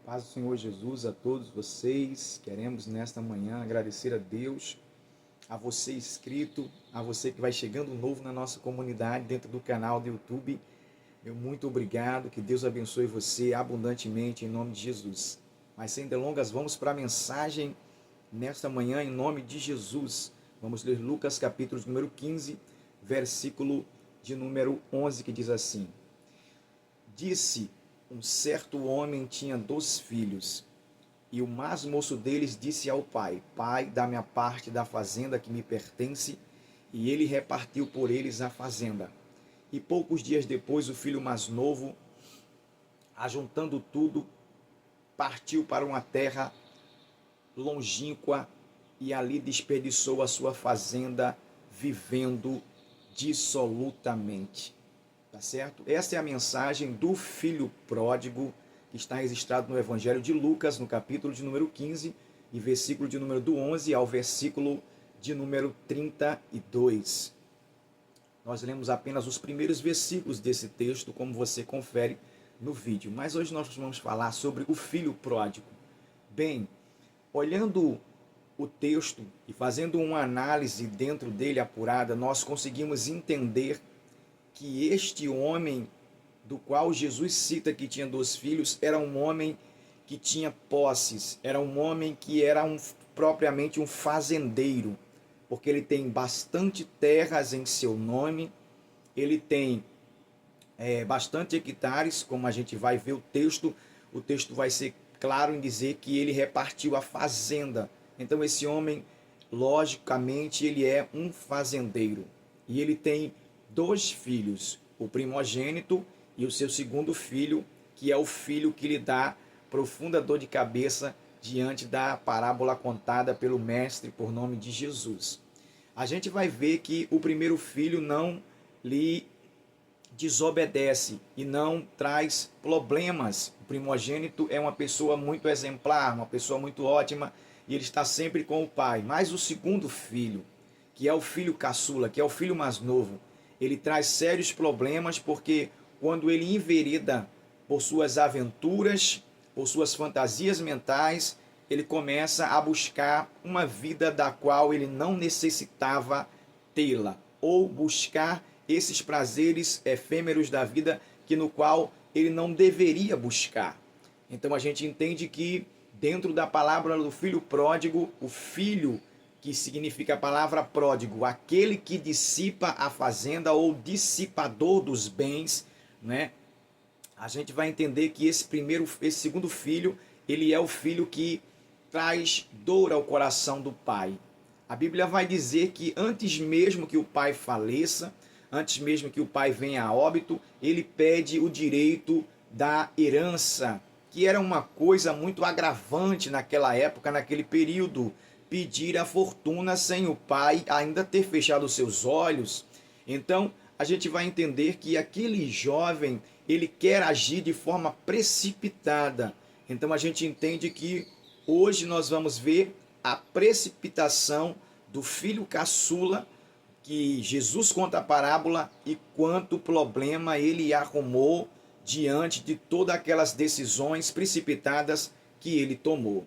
Paz do Senhor Jesus a todos vocês. Queremos nesta manhã agradecer a Deus, a você inscrito, a você que vai chegando novo na nossa comunidade dentro do canal do YouTube. Meu muito obrigado, que Deus abençoe você abundantemente em nome de Jesus. Mas sem delongas, vamos para a mensagem nesta manhã em nome de Jesus. Vamos ler Lucas capítulo número 15, versículo de número 11, que diz assim: Disse: um certo homem tinha 2 filhos, e o mais moço deles disse ao pai: Pai, dá-me a parte da fazenda que me pertence. E ele repartiu por eles a fazenda. E poucos dias depois, o filho mais novo, ajuntando tudo, partiu para uma terra longínqua e ali desperdiçou a sua fazenda, vivendo dissolutamente. Tá certo? Essa é a mensagem do filho pródigo, que está registrado no Evangelho de Lucas, no capítulo de número 15, e versículo de número do 11 ao versículo de número 32. Nós lemos apenas os primeiros versículos desse texto, como você confere no vídeo. Mas hoje nós vamos falar sobre o filho pródigo. Bem, olhando o texto e fazendo uma análise dentro dele apurada, nós conseguimos entender que este homem, do qual Jesus cita que tinha 2 filhos, era um homem que tinha posses, era um homem que era propriamente um fazendeiro, porque ele tem bastante terras em seu nome, ele tem bastante hectares, como a gente vai ver o texto vai ser claro em dizer que ele repartiu a fazenda. Então esse homem, logicamente, ele é um fazendeiro, e ele tem 2 filhos, o primogênito e o seu segundo filho, que é o filho que lhe dá profunda dor de cabeça diante da parábola contada pelo mestre por nome de Jesus. A gente vai ver que o primeiro filho não lhe desobedece e não traz problemas. O primogênito é uma pessoa muito exemplar, uma pessoa muito ótima, e ele está sempre com o pai. Mas o segundo filho, que é o filho caçula, que é o filho mais novo, ele traz sérios problemas, porque quando ele envereda por suas aventuras, por suas fantasias mentais, ele começa a buscar uma vida da qual ele não necessitava tê-la, ou buscar esses prazeres efêmeros da vida que no qual ele não deveria buscar. Então a gente entende que dentro da palavra do filho pródigo, o filho, que significa a palavra pródigo, aquele que dissipa a fazenda ou dissipador dos bens, né? A gente vai entender que esse segundo filho, ele é o filho que traz dor ao coração do pai. A Bíblia vai dizer que antes mesmo que o pai faleça, antes mesmo que o pai venha a óbito, ele pede o direito da herança, que era uma coisa muito agravante naquela época, naquele período. Pedir a fortuna sem o pai ainda ter fechado seus olhos. Então a gente vai entender que aquele jovem, ele quer agir de forma precipitada. Então a gente entende que hoje nós vamos ver a precipitação do filho caçula, que Jesus conta a parábola, e quanto problema ele arrumou diante de todas aquelas decisões precipitadas que ele tomou.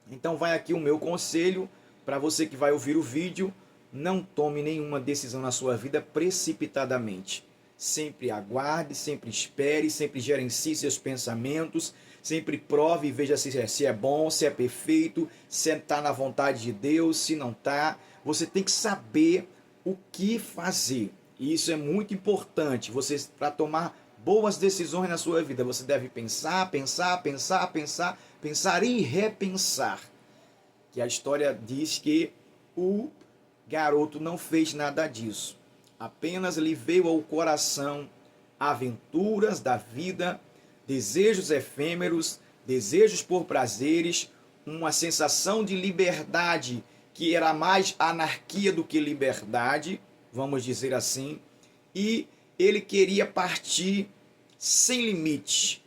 Então vai aqui o meu conselho para você que vai ouvir o vídeo: não tome nenhuma decisão na sua vida precipitadamente. Sempre aguarde, sempre espere, sempre gerencie seus pensamentos, sempre prove e veja se é bom, se é perfeito, se está na vontade de Deus, se não está. Você tem que saber o que fazer. E isso é muito importante. Você, para tomar boas decisões na sua vida, você deve pensar e repensar. Que a história diz que o garoto não fez nada disso. Apenas lhe veio ao coração aventuras da vida, desejos efêmeros, desejos por prazeres, uma sensação de liberdade que era mais anarquia do que liberdade, vamos dizer assim, e ele queria partir sem limite,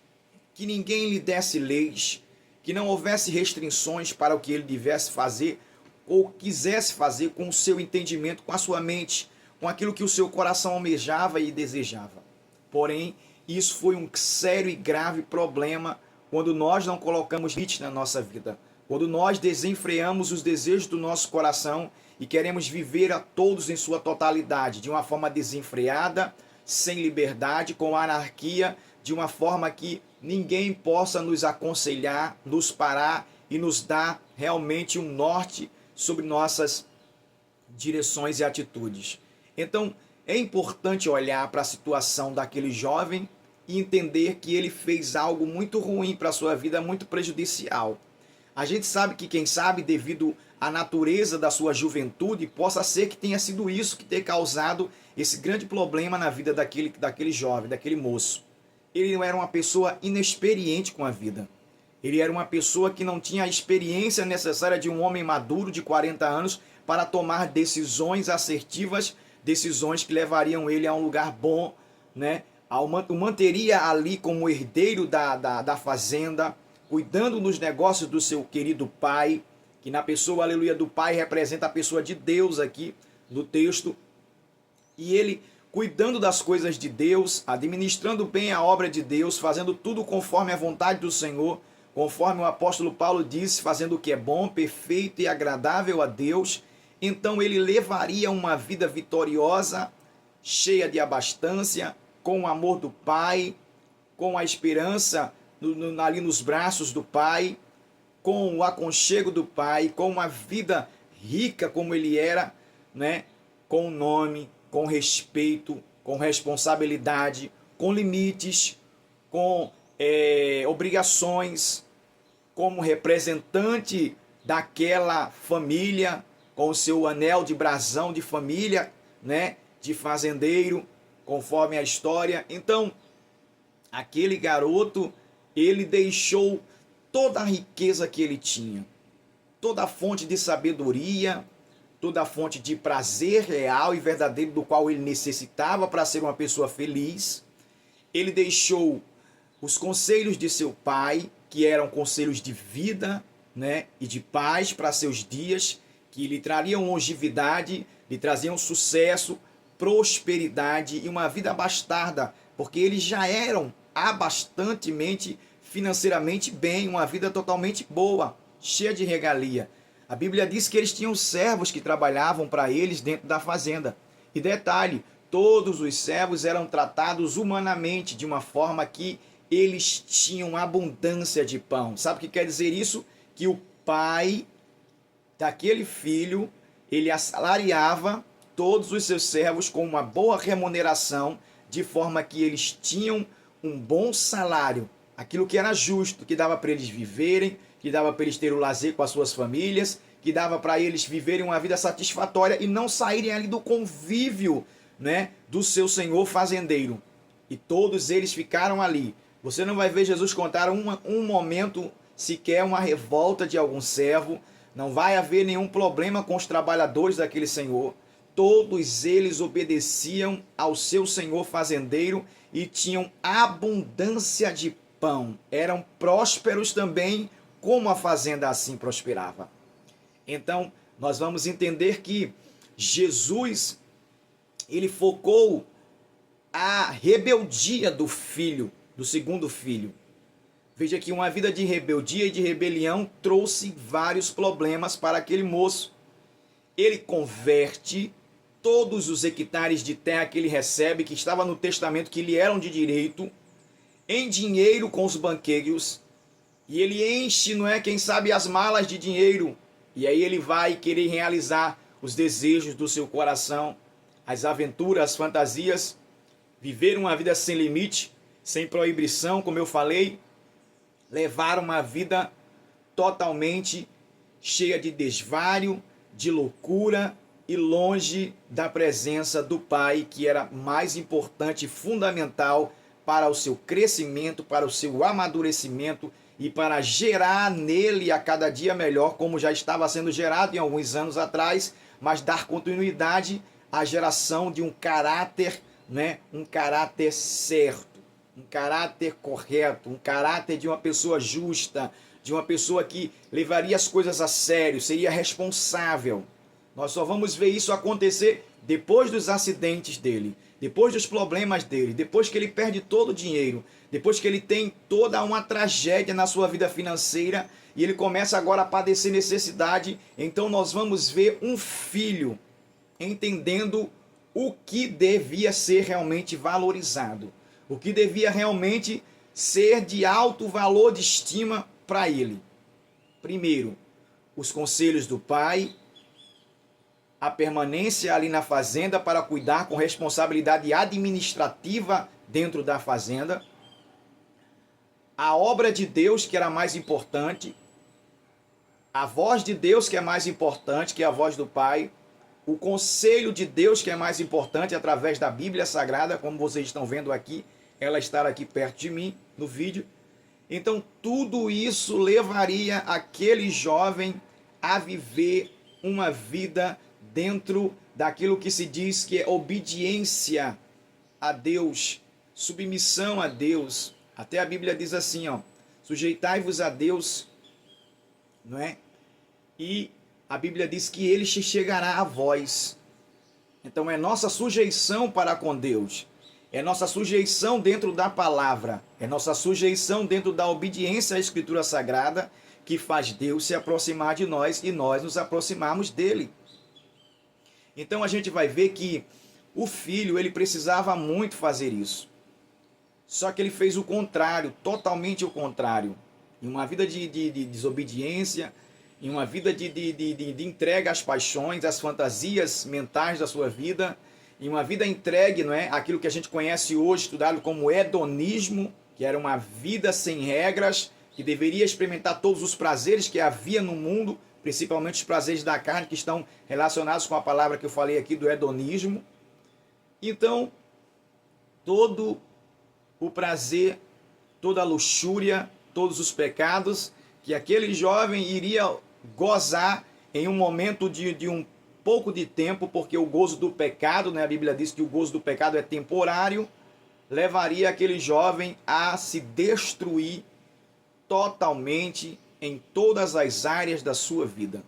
que ninguém lhe desse leis, que não houvesse restrições para o que ele devesse fazer ou quisesse fazer com o seu entendimento, com a sua mente, com aquilo que o seu coração almejava e desejava. Porém, isso foi um sério e grave problema quando nós não colocamos limite na nossa vida, quando nós desenfreamos os desejos do nosso coração e queremos viver a todos em sua totalidade, de uma forma desenfreada, sem liberdade, com anarquia, de uma forma que ninguém possa nos aconselhar, nos parar e nos dar realmente um norte sobre nossas direções e atitudes. Então, é importante olhar para a situação daquele jovem e entender que ele fez algo muito ruim para a sua vida, muito prejudicial. A gente sabe que, quem sabe, devido à natureza da sua juventude, possa ser que tenha sido isso que tenha causado esse grande problema na vida daquele jovem, daquele moço. Ele não era uma pessoa inexperiente com a vida. Ele era uma pessoa que não tinha a experiência necessária de um homem maduro de 40 anos para tomar decisões assertivas, decisões que levariam ele a um lugar bom, né? O manteria ali como herdeiro da fazenda, cuidando dos negócios do seu querido pai, que na pessoa, aleluia, do pai representa a pessoa de Deus aqui no texto. E ele cuidando das coisas de Deus, administrando bem a obra de Deus, fazendo tudo conforme a vontade do Senhor, conforme o apóstolo Paulo disse, fazendo o que é bom, perfeito e agradável a Deus. Então ele levaria uma vida vitoriosa, cheia de abastança, com o amor do Pai, com a esperança ali nos braços do Pai, com o aconchego do Pai, com uma vida rica como ele era, né? Com nome, com respeito, com responsabilidade, com limites, com obrigações, como representante daquela família, com o seu anel de brasão de família, né? De fazendeiro, conforme a história. Então, aquele garoto, ele deixou toda a riqueza que ele tinha, toda a fonte de sabedoria, toda a fonte de prazer real e verdadeiro do qual ele necessitava para ser uma pessoa feliz. Ele deixou os conselhos de seu pai, que eram conselhos de vida, né, e de paz para seus dias, que lhe trariam longevidade, lhe traziam sucesso, prosperidade e uma vida abastada, porque eles já eram abastantemente, financeiramente bem, uma vida totalmente boa, cheia de regalia. A Bíblia diz que eles tinham servos que trabalhavam para eles dentro da fazenda. E detalhe, todos os servos eram tratados humanamente, de uma forma que eles tinham abundância de pão. Sabe o que quer dizer isso? Que o pai daquele filho, ele assalariava todos os seus servos com uma boa remuneração, de forma que eles tinham um bom salário, aquilo que era justo, que dava para eles viverem, que dava para eles terem o lazer com as suas famílias, que dava para eles viverem uma vida satisfatória e não saírem ali do convívio, né, do seu senhor fazendeiro. E todos eles ficaram ali. Você não vai ver Jesus contar um momento sequer uma revolta de algum servo, não vai haver nenhum problema com os trabalhadores daquele senhor. Todos eles obedeciam ao seu senhor fazendeiro e tinham abundância de pão. Eram prósperos também, como a fazenda assim prosperava. Então, nós vamos entender que Jesus, ele focou a rebeldia do filho, do segundo filho. Veja que uma vida de rebeldia e de rebelião trouxe vários problemas para aquele moço. Ele converte todos os hectares de terra que ele recebe, que estava no testamento, que lhe eram de direito, em dinheiro com os banqueiros. E ele enche, não é, quem sabe, as malas de dinheiro. E aí ele vai querer realizar os desejos do seu coração, as aventuras, as fantasias, viver uma vida sem limite, sem proibição, como eu falei, levar uma vida totalmente cheia de desvario, de loucura e longe da presença do Pai, que era mais importante e fundamental para o seu crescimento, para o seu amadurecimento e para gerar nele a cada dia melhor, como já estava sendo gerado em alguns anos atrás, mas dar continuidade à geração de um caráter, né, um caráter certo, um caráter correto, um caráter de uma pessoa justa, de uma pessoa que levaria as coisas a sério, seria responsável. Nós só vamos ver isso acontecer depois dos acidentes dele, depois dos problemas dele, depois que ele perde todo o dinheiro, depois que ele tem toda uma tragédia na sua vida financeira e ele começa agora a padecer necessidade, então nós vamos ver um filho entendendo o que devia ser realmente valorizado, o que devia realmente ser de alto valor de estima para ele. Primeiro, os conselhos do pai, a permanência ali na fazenda para cuidar com responsabilidade administrativa dentro da fazenda, a obra de Deus que era mais importante, a voz de Deus que é mais importante que a voz do pai, o conselho de Deus que é mais importante através da Bíblia Sagrada, como vocês estão vendo aqui, ela está aqui perto de mim no vídeo. Então tudo isso levaria aquele jovem a viver uma vida dentro daquilo que se diz que é obediência a Deus, submissão a Deus. Até a Bíblia diz assim, ó, sujeitai-vos a Deus, não é? E a Bíblia diz que ele se chegará a vós. Então é nossa sujeição para com Deus, é nossa sujeição dentro da palavra, é nossa sujeição dentro da obediência à Escritura Sagrada que faz Deus se aproximar de nós e nós nos aproximarmos dele. Então a gente vai ver que o filho, ele precisava muito fazer isso. Só que ele fez o contrário, totalmente o contrário. Em uma vida de desobediência, em uma vida de entrega às paixões, às fantasias mentais da sua vida, em uma vida entregue, não é, aquilo que a gente conhece hoje, estudado como hedonismo, que era uma vida sem regras, que deveria experimentar todos os prazeres que havia no mundo, principalmente os prazeres da carne, que estão relacionados com a palavra que eu falei aqui do hedonismo. Então, todo o prazer, toda a luxúria, todos os pecados que aquele jovem iria gozar em um momento de um pouco de tempo, porque o gozo do pecado, né, a Bíblia diz que o gozo do pecado é temporário, levaria aquele jovem a se destruir totalmente em todas as áreas da sua vida.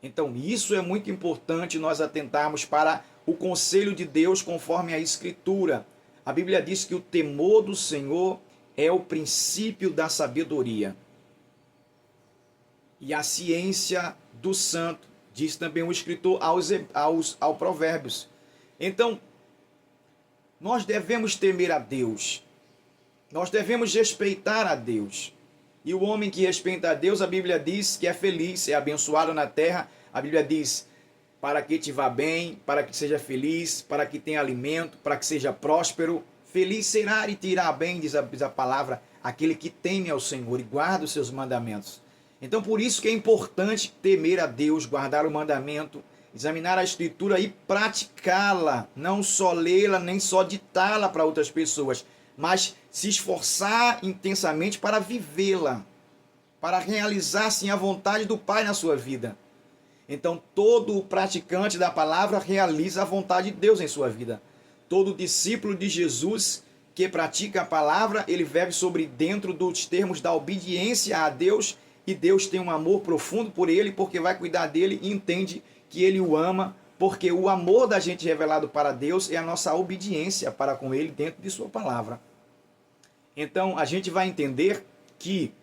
Então isso é muito importante nós atentarmos para o conselho de Deus conforme a Escritura. A Bíblia diz que o temor do Senhor é o princípio da sabedoria. E a ciência do santo, diz também o escritor aos Provérbios. Então, nós devemos temer a Deus. Nós devemos respeitar a Deus. E o homem que respeita a Deus, a Bíblia diz que é feliz, é abençoado na terra. A Bíblia diz, para que te vá bem, para que seja feliz, para que tenha alimento, para que seja próspero. Feliz será e te irá bem, diz a palavra, aquele que teme ao Senhor e guarda os seus mandamentos. Então, por isso que é importante temer a Deus, guardar o mandamento, examinar a Escritura e praticá-la, não só lê-la, nem só ditá-la para outras pessoas, mas se esforçar intensamente para vivê-la, para realizar, sim, a vontade do Pai na sua vida. Então, todo o praticante da palavra realiza a vontade de Deus em sua vida. Todo discípulo de Jesus que pratica a palavra, ele vive sobre dentro dos termos da obediência a Deus, e Deus tem um amor profundo por ele, porque vai cuidar dele e entende que ele o ama, porque o amor da gente revelado para Deus é a nossa obediência para com ele dentro de sua palavra. Então a gente vai entender que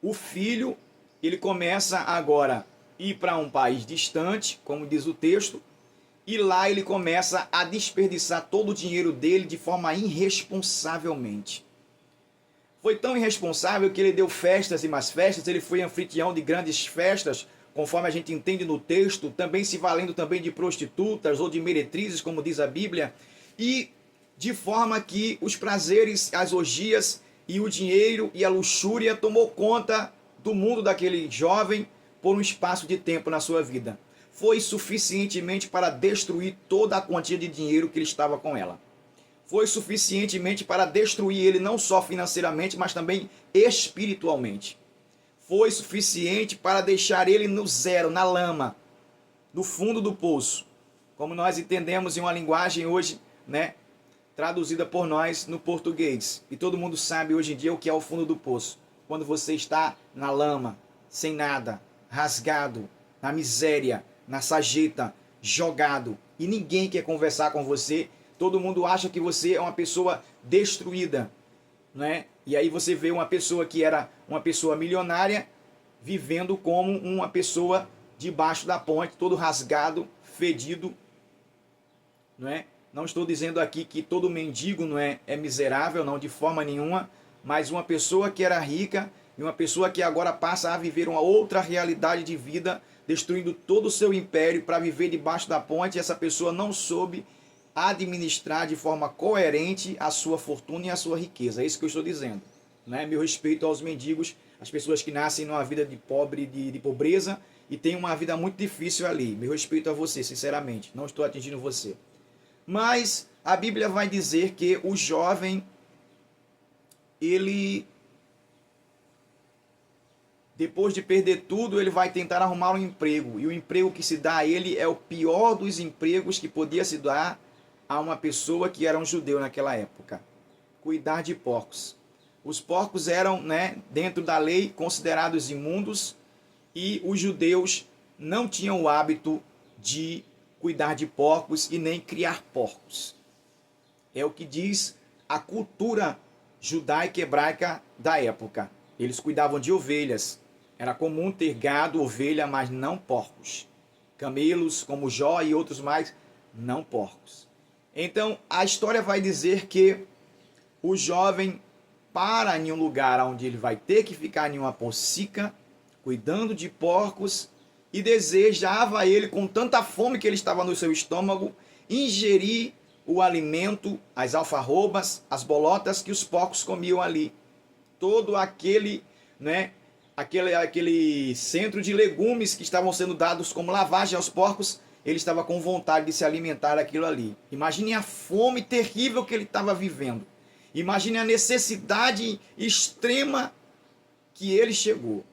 o filho, ele começa agora a ir para um país distante, como diz o texto, e lá ele começa a desperdiçar todo o dinheiro dele de forma irresponsavelmente. Foi tão irresponsável que ele deu festas e mais festas, ele foi anfitrião de grandes festas, conforme a gente entende no texto, também se valendo também de prostitutas ou de meretrizes, como diz a Bíblia, e de forma que os prazeres, as orgias e o dinheiro e a luxúria tomou conta do mundo daquele jovem por um espaço de tempo na sua vida. Foi suficientemente para destruir toda a quantia de dinheiro que ele estava com ela. Foi suficientemente para destruir ele não só financeiramente, mas também espiritualmente. Foi suficiente para deixar ele no zero, na lama, no fundo do poço. Como nós entendemos em uma linguagem hoje, né, traduzida por nós no português. E todo mundo sabe hoje em dia o que é o fundo do poço. Quando você está na lama, sem nada, rasgado, na miséria, na sarjeta, jogado, e ninguém quer conversar com você. Todo mundo acha que você é uma pessoa destruída, né? E aí você vê uma pessoa que era uma pessoa milionária vivendo como uma pessoa debaixo da ponte, todo rasgado, fedido, não é? Não estou dizendo aqui que todo mendigo não é miserável, não, de forma nenhuma, mas uma pessoa que era rica e uma pessoa que agora passa a viver uma outra realidade de vida, destruindo todo o seu império para viver debaixo da ponte, e essa pessoa não soube administrar de forma coerente a sua fortuna e a sua riqueza. É isso que eu estou dizendo, né? Meu respeito aos mendigos, as pessoas que nascem numa vida de pobre, de pobreza e têm uma vida muito difícil ali. Meu respeito a você, sinceramente. Não estou atingindo você. Mas a Bíblia vai dizer que o jovem, ele, depois de perder tudo, ele vai tentar arrumar um emprego. E o emprego que se dá a ele é o pior dos empregos que podia se dar a uma pessoa que era um judeu naquela época. Cuidar de porcos. Os porcos eram, né, dentro da lei, considerados imundos, e os judeus não tinham o hábito de cuidar de porcos e nem criar porcos. É o que diz a cultura judaica e hebraica da época. Eles cuidavam de ovelhas. Era comum ter gado, ovelha, mas não porcos. Camelos, como Jó e outros mais, não porcos. Então, a história vai dizer que o jovem para em um lugar onde ele vai ter que ficar em uma pocica, cuidando de porcos, e desejava ele, com tanta fome que ele estava no seu estômago, ingerir o alimento, as alfarrobas, as bolotas que os porcos comiam ali. Todo aquele, né, aquele centro de legumes que estavam sendo dados como lavagem aos porcos, ele estava com vontade de se alimentar daquilo ali. Imagine a fome terrível que ele estava vivendo. Imagine a necessidade extrema que ele chegou.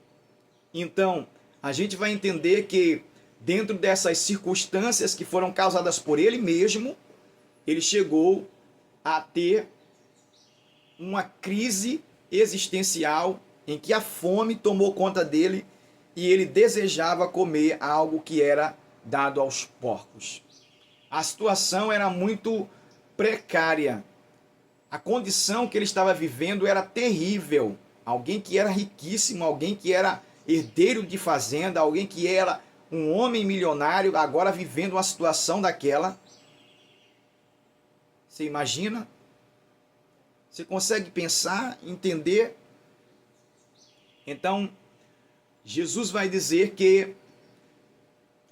Então, a gente vai entender que dentro dessas circunstâncias que foram causadas por ele mesmo, ele chegou a ter uma crise existencial em que a fome tomou conta dele e ele desejava comer algo que era dado aos porcos. A situação era muito precária. A condição que ele estava vivendo era terrível. Alguém que era riquíssimo, alguém que era herdeiro de fazenda, alguém que era um homem milionário, agora vivendo uma situação daquela. Você imagina? Você consegue pensar, entender? Então, Jesus vai dizer que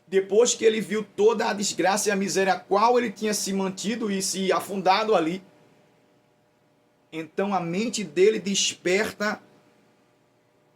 depois que ele viu toda a desgraça e a miséria a qual ele tinha se mantido e se afundado ali, então a mente dele desperta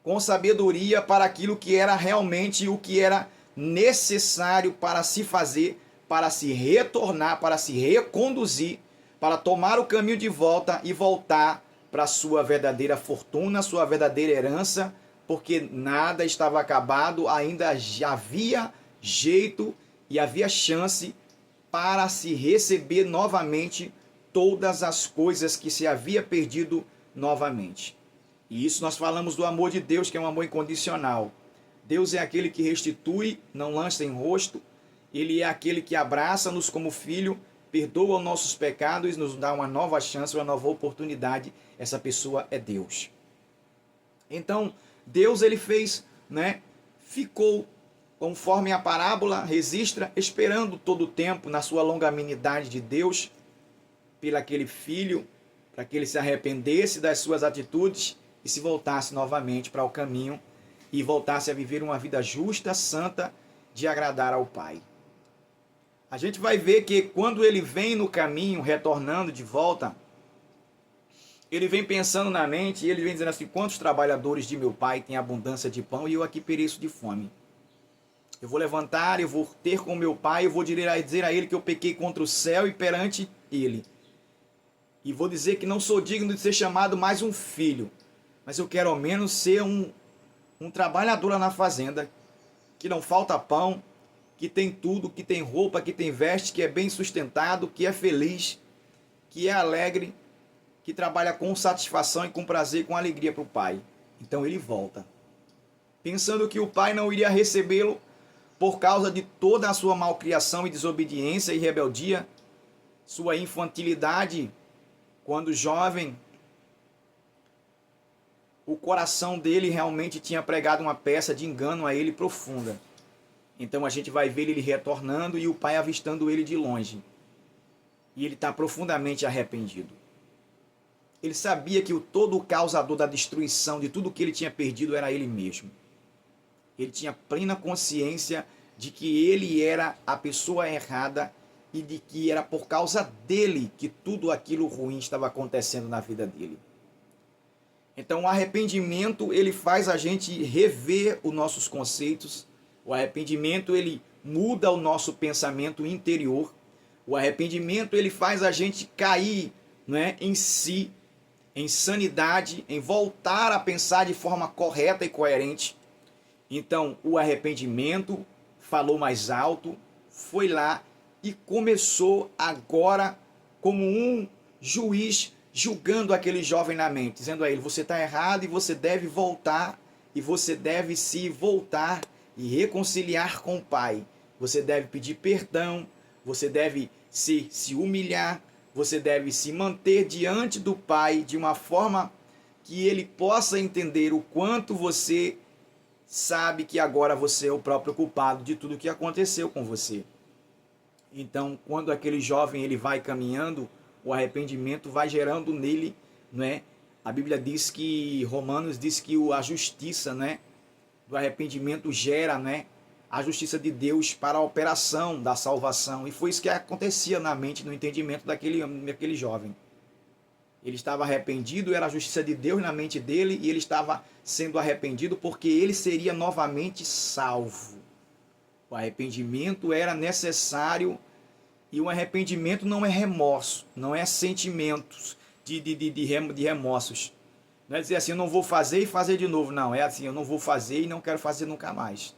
com sabedoria para aquilo que era realmente o que era necessário para se fazer, para se retornar, para se reconduzir, para tomar o caminho de volta e voltar para a sua verdadeira fortuna, sua verdadeira herança, porque nada estava acabado, ainda já havia jeito e havia chance para se receber novamente todas as coisas que se havia perdido novamente. E isso nós falamos do amor de Deus, que é um amor incondicional. Deus é aquele que restitui, não lança em rosto. Ele é aquele que abraça-nos como filho, perdoa os nossos pecados e nos dá uma nova chance, uma nova oportunidade. Essa pessoa é Deus. Então, Deus ele fez, né? Ficou, conforme a parábola registra, esperando todo o tempo, na sua longanimidade de Deus, pelo aquele filho, para que ele se arrependesse das suas atitudes e se voltasse novamente para o caminho e voltasse a viver uma vida justa, santa, de agradar ao Pai. A gente vai ver que quando ele vem no caminho, retornando de volta, ele vem pensando na mente e ele vem dizendo assim: quantos trabalhadores de meu pai têm abundância de pão e eu aqui pereço de fome? Eu vou levantar, eu vou ter com meu pai, eu vou dizer a ele que eu pequei contra o céu e perante ele. E vou dizer que não sou digno de ser chamado mais um filho, mas eu quero ao menos ser um trabalhador lá na fazenda, que não falta pão, que tem tudo, que tem roupa, que tem veste, que é bem sustentado, que é feliz, que é alegre, que trabalha com satisfação e com prazer e com alegria para o pai. Então ele volta, pensando que o pai não iria recebê-lo por causa de toda a sua malcriação e desobediência e rebeldia, sua infantilidade, quando jovem, o coração dele realmente tinha pregado uma peça de engano a ele profunda. Então a gente vai ver ele retornando e o pai avistando ele de longe. E ele está profundamente arrependido. Ele sabia que todo o causador da destruição de tudo que ele tinha perdido era ele mesmo. Ele tinha plena consciência de que ele era a pessoa errada e de que era por causa dele que tudo aquilo ruim estava acontecendo na vida dele. Então o arrependimento, ele faz a gente rever os nossos conceitos. O arrependimento, ele muda o nosso pensamento interior. O arrependimento, ele faz a gente cair, né, em si, em sanidade, em voltar a pensar de forma correta e coerente. Então o arrependimento falou mais alto, foi lá e começou agora como um juiz julgando aquele jovem na mente, dizendo a ele: você está errado e você deve voltar, e você deve se voltar e reconciliar com o Pai. Você deve pedir perdão, você deve se humilhar, você deve se manter diante do Pai de uma forma que ele possa entender o quanto você sabe que agora você é o próprio culpado de tudo que aconteceu com você. Então, quando aquele jovem ele vai caminhando, o arrependimento vai gerando nele, né? A Bíblia diz que, Romanos diz que a justiça, né, do arrependimento gera, né, a justiça de Deus para a operação da salvação. E foi isso que acontecia na mente, no entendimento daquele jovem. Ele estava arrependido, era a justiça de Deus na mente dele, e ele estava sendo arrependido porque ele seria novamente salvo. O arrependimento era necessário, e o arrependimento não é remorso, não é sentimentos de remorsos. Não é dizer assim: eu não vou fazer e fazer de novo. Não, é assim: eu não vou fazer e não quero fazer nunca mais.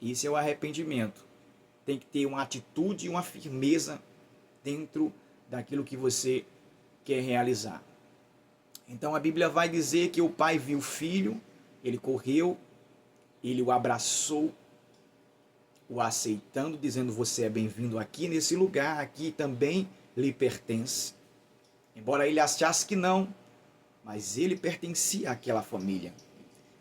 Isso é o arrependimento. Tem que ter uma atitude e uma firmeza dentro daquilo que você quer realizar. Então a Bíblia vai dizer que o pai viu o filho, ele correu, ele o abraçou, o aceitando, dizendo: você é bem-vindo aqui nesse lugar, aqui também lhe pertence. Embora ele achasse que não, mas ele pertencia àquela família.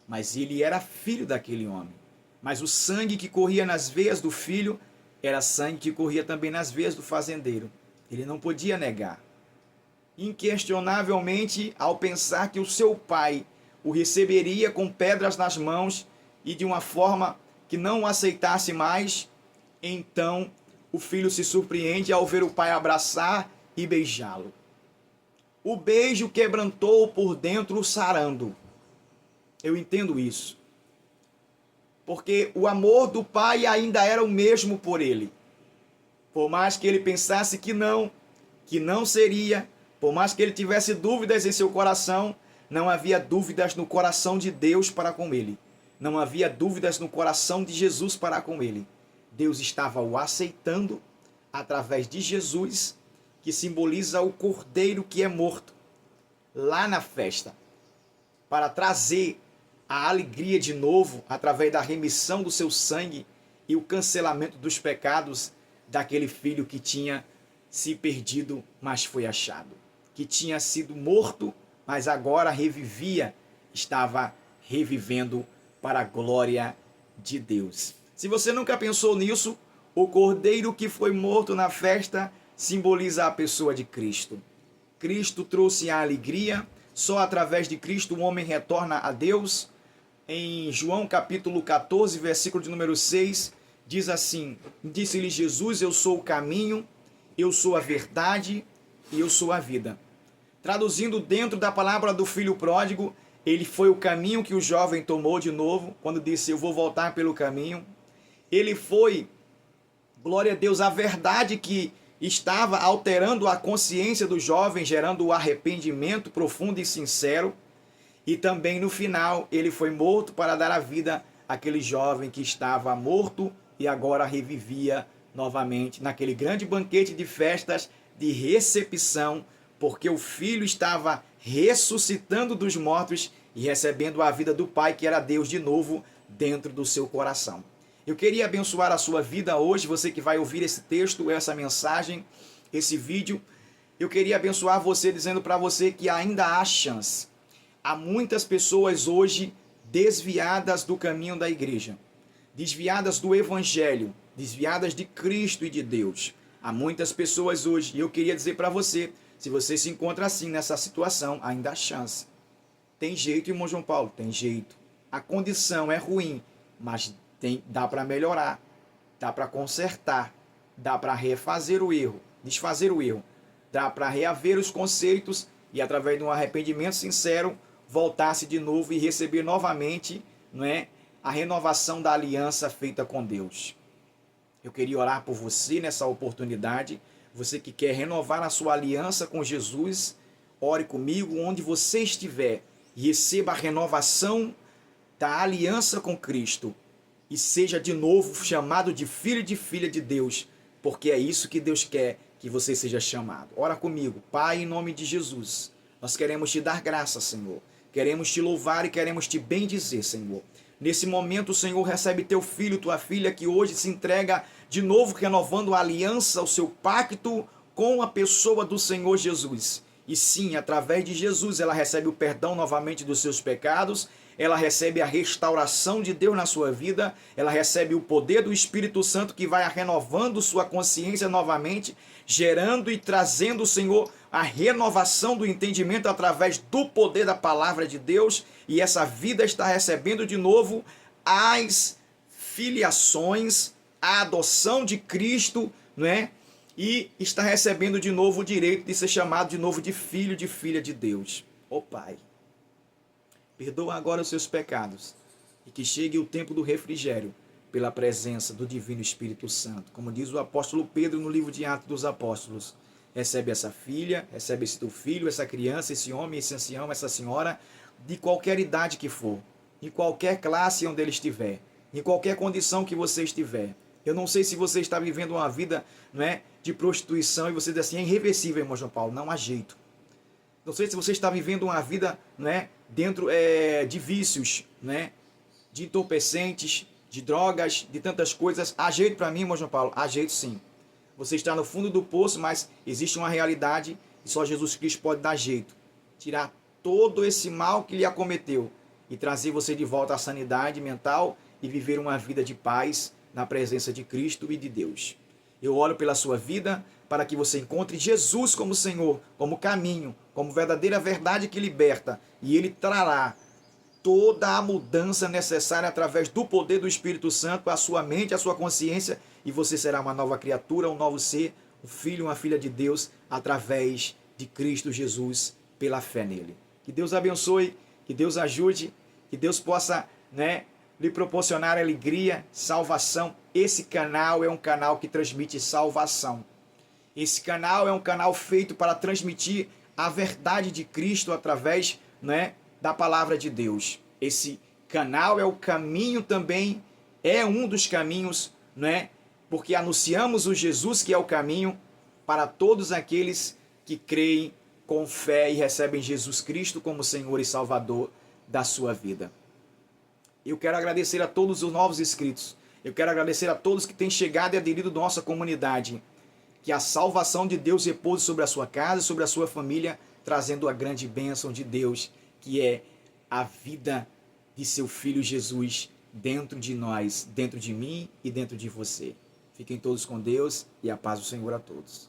Mas ele era filho daquele homem. Mas o sangue que corria nas veias do filho era sangue que corria também nas veias do fazendeiro. Ele não podia negar. Inquestionavelmente, ao pensar que o seu pai o receberia com pedras nas mãos e de uma forma que não o aceitasse mais, então o filho se surpreende ao ver o pai abraçar e beijá-lo. O beijo quebrantou por dentro o sarando. Eu entendo isso. Porque o amor do pai ainda era o mesmo por ele. Por mais que ele pensasse que não seria, por mais que ele tivesse dúvidas em seu coração, não havia dúvidas no coração de Deus para com ele. Não havia dúvidas no coração de Jesus para com ele. Deus estava o aceitando através de Jesus, que simboliza o cordeiro que é morto, lá na festa, para trazer a alegria de novo, através da remissão do seu sangue e o cancelamento dos pecados daquele filho que tinha se perdido, mas foi achado. Que tinha sido morto, mas agora revivia, estava revivendo para a glória de Deus. Se você nunca pensou nisso, o cordeiro que foi morto na festa simboliza a pessoa de Cristo. Cristo trouxe a alegria, só através de Cristo o homem retorna a Deus. Em João capítulo 14, versículo de número 6, diz assim: disse-lhe Jesus: eu sou o caminho, eu sou a verdade e eu sou a vida. Traduzindo dentro da palavra do filho pródigo, ele foi o caminho que o jovem tomou de novo, quando disse: eu vou voltar pelo caminho. Ele foi, glória a Deus, a verdade que estava alterando a consciência do jovem, gerando o arrependimento profundo e sincero. E também no final ele foi morto para dar a vida àquele jovem que estava morto e agora revivia novamente naquele grande banquete de festas de recepção, porque o filho estava ressuscitando dos mortos e recebendo a vida do Pai, que era Deus, de novo dentro do seu coração. Eu queria abençoar a sua vida hoje, você que vai ouvir esse texto, essa mensagem, esse vídeo. Eu queria abençoar você dizendo para você que ainda há chance. Há muitas pessoas hoje desviadas do caminho da igreja, desviadas do evangelho, desviadas de Cristo e de Deus. Há muitas pessoas hoje, e eu queria dizer para você, se você se encontra assim nessa situação, ainda há chance. Tem jeito, irmão João Paulo? Tem jeito. A condição é ruim, mas dá para melhorar, dá para consertar, dá para refazer o erro, desfazer o erro, dá para reaver os conceitos e, através de um arrependimento sincero, voltar-se de novo e receber novamente, não é, a renovação da aliança feita com Deus. Eu queria orar por você nessa oportunidade. Você que quer renovar a sua aliança com Jesus, ore comigo onde você estiver e receba a renovação da aliança com Cristo e seja de novo chamado de filho e de filha de Deus, porque é isso que Deus quer que você seja chamado. Ora comigo. Pai, em nome de Jesus, nós queremos te dar graça, Senhor. Queremos te louvar e queremos te bendizer, Senhor. Nesse momento, o Senhor recebe teu filho, tua filha, que hoje se entrega de novo, renovando a aliança, o seu pacto com a pessoa do Senhor Jesus. E sim, através de Jesus, ela recebe o perdão novamente dos seus pecados, ela recebe a restauração de Deus na sua vida, ela recebe o poder do Espírito Santo que vai renovando sua consciência novamente, gerando e trazendo, Senhor, a renovação do entendimento através do poder da palavra de Deus, e essa vida está recebendo de novo as filiações, a adoção de Cristo, não é? E está recebendo de novo o direito de ser chamado de novo de filho, de filha de Deus. Ó Pai, perdoa agora os seus pecados e que chegue o tempo do refrigério pela presença do Divino Espírito Santo. Como diz o apóstolo Pedro no livro de Atos dos Apóstolos, recebe essa filha, recebe esse teu filho, essa criança, esse homem, esse ancião, essa senhora, de qualquer idade que for, em qualquer classe onde ele estiver, em qualquer condição que você estiver. Eu não sei se você está vivendo uma vida, não é, de prostituição e você diz assim, é irreversível, irmão João Paulo, não há jeito. Não sei se você está vivendo uma vida, não é, dentro de vícios, né, de entorpecentes, de drogas, de tantas coisas. Há jeito para mim, irmão João Paulo? Há jeito sim. Você está no fundo do poço, mas existe uma realidade e só Jesus Cristo pode dar jeito. Tirar todo esse mal que lhe acometeu e trazer você de volta à sanidade mental e viver uma vida de paz na presença de Cristo e de Deus. Eu oro pela sua vida para que você encontre Jesus como Senhor, como caminho, como verdadeira verdade que liberta, e Ele trará toda a mudança necessária através do poder do Espírito Santo, a sua mente, a sua consciência, e você será uma nova criatura, um novo ser, um filho, uma filha de Deus, através de Cristo Jesus, pela fé nele. Que Deus abençoe, que Deus ajude, que Deus possa, né, lhe proporcionar alegria, salvação. Esse canal é um canal que transmite salvação. Esse canal é um canal feito para transmitir a verdade de Cristo através, né, da palavra de Deus. Esse canal é o caminho também, é um dos caminhos, né, porque anunciamos o Jesus que é o caminho para todos aqueles que creem com fé e recebem Jesus Cristo como Senhor e Salvador da sua vida. Eu quero agradecer a todos os novos inscritos. Eu quero agradecer a todos que têm chegado e aderido à nossa comunidade. Que a salvação de Deus repouse sobre a sua casa, sobre a sua família, trazendo a grande bênção de Deus, que é a vida de seu Filho Jesus dentro de nós, dentro de mim e dentro de você. Fiquem todos com Deus e a paz do Senhor a todos.